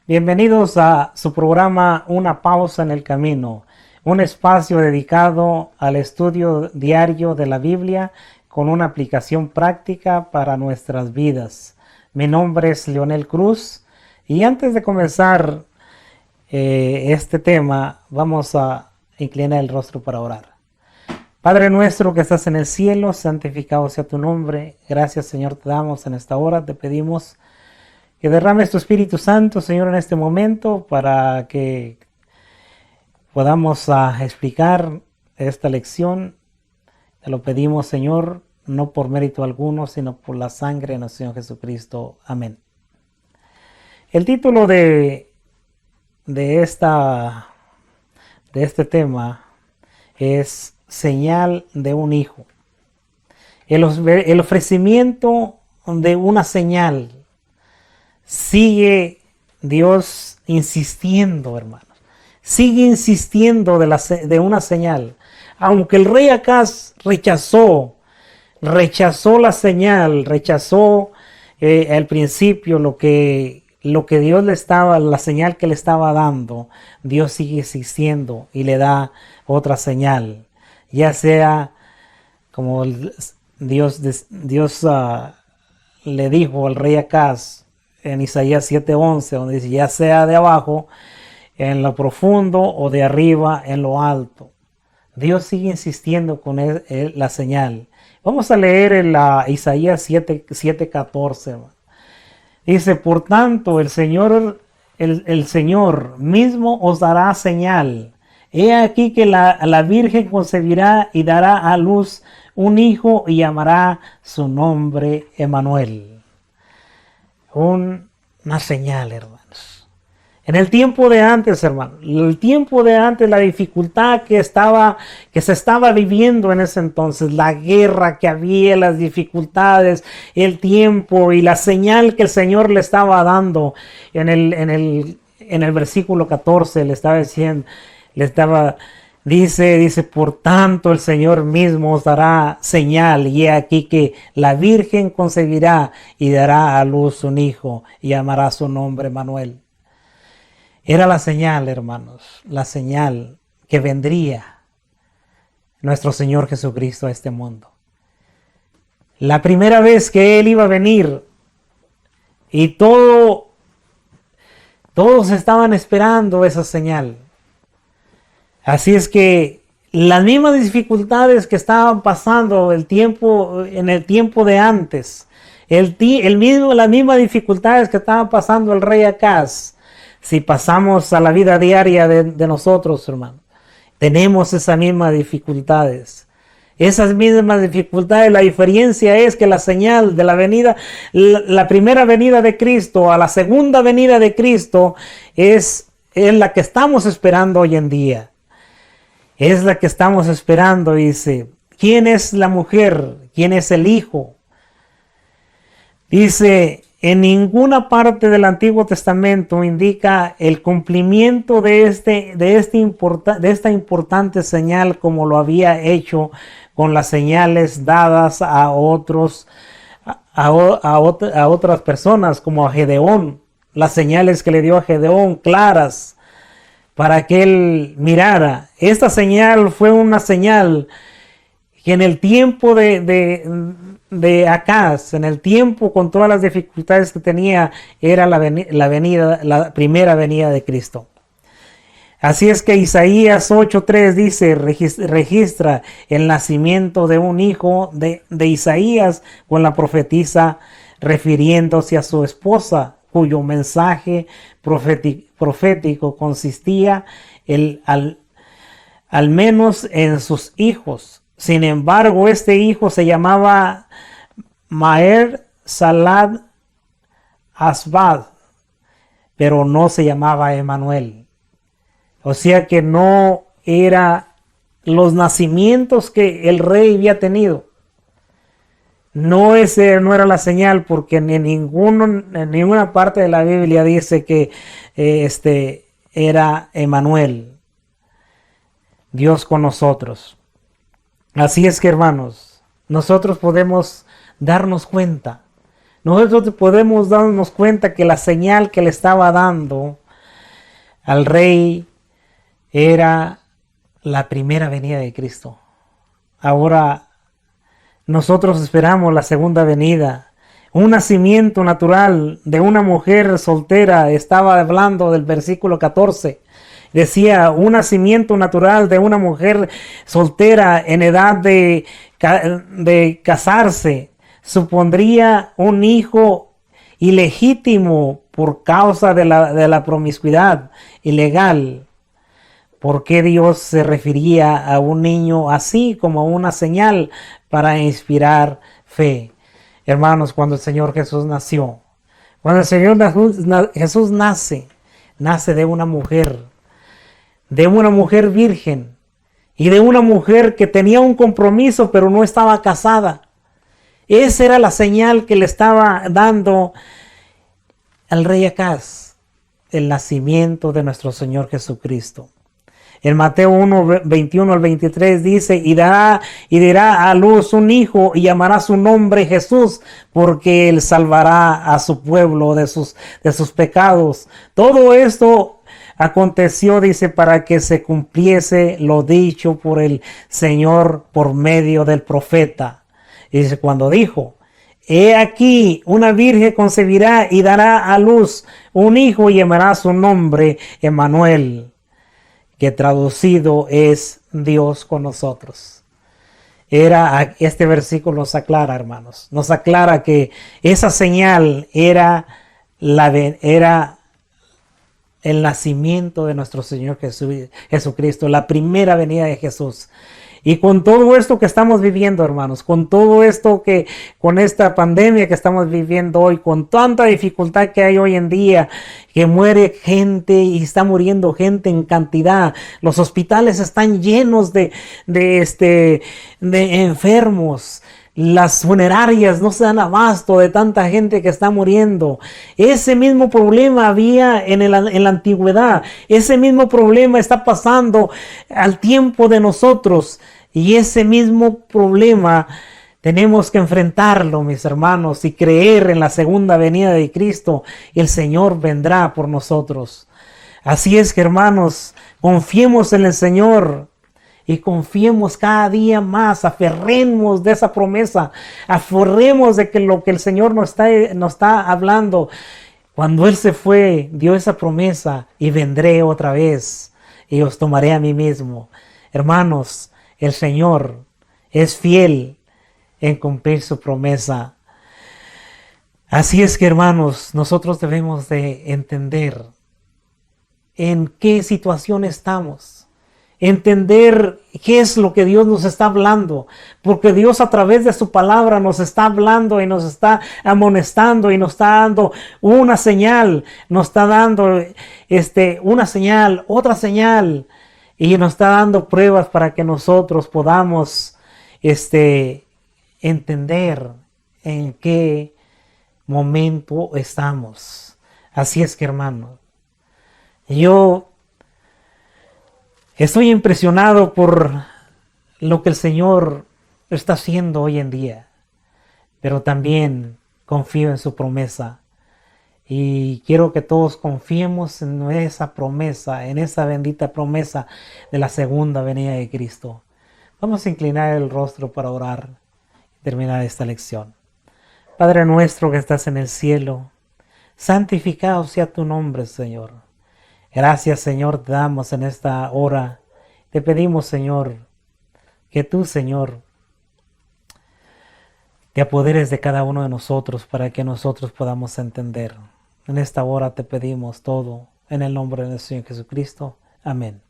Bienvenidos a su programa Una Pausa en el Camino, un espacio dedicado al estudio diario de la Biblia con una aplicación práctica para nuestras vidas. Mi nombre es Leonel Cruz y antes de comenzar este tema vamos a inclinar el rostro para orar. Padre nuestro que estás en el cielo, santificado sea tu nombre. Gracias, Señor, te damos en esta hora, te pedimos que derrames tu Espíritu Santo, Señor, en este momento para que podamos explicar esta lección. Te lo pedimos, Señor, no por mérito alguno, sino por la sangre de nuestro Señor Jesucristo. Amén. El título de este tema es Señal de un hijo. El ofrecimiento de una señal. Sigue Dios insistiendo, hermanos. Sigue insistiendo de una señal. Aunque el rey Acaz rechazó la señal, rechazó al principio lo que Dios le estaba, la señal que le estaba dando, Dios sigue insistiendo y le da otra señal. Ya sea como Dios le dijo al rey Acaz, en Isaías 7:11, donde dice, ya sea de abajo, en lo profundo, o de arriba, en lo alto. Dios sigue insistiendo con la señal. Vamos a leer en Isaías 7:14. Dice, por tanto, el Señor mismo os dará señal. He aquí que la Virgen concebirá y dará a luz un hijo y llamará su nombre Emmanuel. Una señal, hermanos. En el tiempo de antes, hermanos, la dificultad que se estaba viviendo en ese entonces, la guerra que había, las dificultades, el tiempo y la señal que el Señor le estaba dando en el versículo 14, Dice, por tanto el Señor mismo os dará señal, y he aquí que la Virgen concebirá y dará a luz un hijo y llamará su nombre Emmanuel. Era la señal, hermanos, la señal que vendría nuestro Señor Jesucristo a este mundo. La primera vez que Él iba a venir y todos estaban esperando esa señal. Así es que las mismas dificultades que estaban pasando en el tiempo de antes, las mismas dificultades que estaban pasando el rey Acaz, si pasamos a la vida diaria de nosotros, hermanos, tenemos esas mismas dificultades. Esas mismas dificultades, la diferencia es que la señal de la venida, la primera venida de Cristo a la segunda venida de Cristo es la que estamos esperando hoy en día. Es la que estamos esperando, dice. ¿Quién es la mujer? ¿Quién es el hijo? Dice, en ninguna parte del Antiguo Testamento indica el cumplimiento de esta importante señal como lo había hecho con las señales dadas a otras personas, como a Gedeón. Las señales que le dio a Gedeón, claras, para que él mirara. Esta señal fue una señal que en el tiempo de Acaz, en el tiempo con todas las dificultades que tenía, era la primera venida de Cristo. Así es que Isaías 8:3 dice, registra el nacimiento de un hijo de Isaías con la profetisa refiriéndose a su esposa, cuyo mensaje profético consistía al menos en sus hijos. Sin embargo, este hijo se llamaba Maher Salad Asbad, pero no se llamaba Emmanuel. O sea que no era los nacimientos que el rey había tenido. No era la señal, porque en ninguna parte de la Biblia dice que era Emmanuel, Dios con nosotros. Así es que, hermanos, nosotros podemos darnos cuenta. Nosotros podemos darnos cuenta que la señal que le estaba dando al rey era la primera venida de Cristo. Ahora nosotros esperamos la segunda venida. Un nacimiento natural de una mujer soltera. Estaba hablando del versículo 14. Decía, un nacimiento natural de una mujer soltera en edad de casarse supondría un hijo ilegítimo por causa de la promiscuidad ilegal. ¿Por qué Dios se refería a un niño así como una señal para inspirar fe? Hermanos, cuando el Señor Jesús nació, cuando el Señor Jesús nace de una mujer virgen y de una mujer que tenía un compromiso pero no estaba casada. Esa era la señal que le estaba dando al rey Acaz, el nacimiento de nuestro Señor Jesucristo. En Mateo 1, 21 al 23 dice, y dirá a luz un hijo y llamará su nombre Jesús, porque él salvará a su pueblo de sus pecados. Todo esto aconteció, dice, para que se cumpliese lo dicho por el Señor por medio del profeta. Y dice, cuando dijo, he aquí, una virgen concebirá y dará a luz un hijo y llamará su nombre Emmanuel, que traducido es Dios con nosotros. Este versículo nos aclara, hermanos, nos aclara que esa señal era el nacimiento de nuestro Señor Jesucristo, la primera venida de Jesús. Y con todo esto que estamos viviendo, hermanos, con todo esto con esta pandemia que estamos viviendo hoy, con tanta dificultad que hay hoy en día, que muere gente y está muriendo gente en cantidad, los hospitales están llenos de enfermos, las funerarias no se dan abasto de tanta gente que está muriendo. Ese mismo problema había en la antigüedad. Ese mismo problema está pasando al tiempo de nosotros. Y ese mismo problema tenemos que enfrentarlo, mis hermanos, y creer en la segunda venida de Cristo. Y el Señor vendrá por nosotros. Así es que, hermanos, confiemos en el Señor. Y confiemos cada día más, aferremos de esa promesa, aferremos de que lo que el Señor nos está hablando. Cuando Él se fue, dio esa promesa, y vendré otra vez y os tomaré a mí mismo. Hermanos, el Señor es fiel en cumplir su promesa. Así es que, hermanos, nosotros debemos de entender en qué situación estamos. Entender qué es lo que Dios nos está hablando, porque Dios a través de su palabra nos está hablando y nos está amonestando y nos está dando una señal, nos está dando una señal, otra señal, y nos está dando pruebas para que nosotros podamos entender en qué momento estamos. Así es que, hermano, yo estoy impresionado por lo que el Señor está haciendo hoy en día, pero también confío en su promesa. Y quiero que todos confiemos en esa promesa, en esa bendita promesa de la segunda venida de Cristo. Vamos a inclinar el rostro para orar y terminar esta lección. Padre nuestro que estás en el cielo, santificado sea tu nombre, Señor. Gracias, Señor, te damos en esta hora. Te pedimos, Señor, que tú, Señor, te apoderes de cada uno de nosotros para que nosotros podamos entender. En esta hora te pedimos todo en el nombre de nuestro Señor Jesucristo. Amén.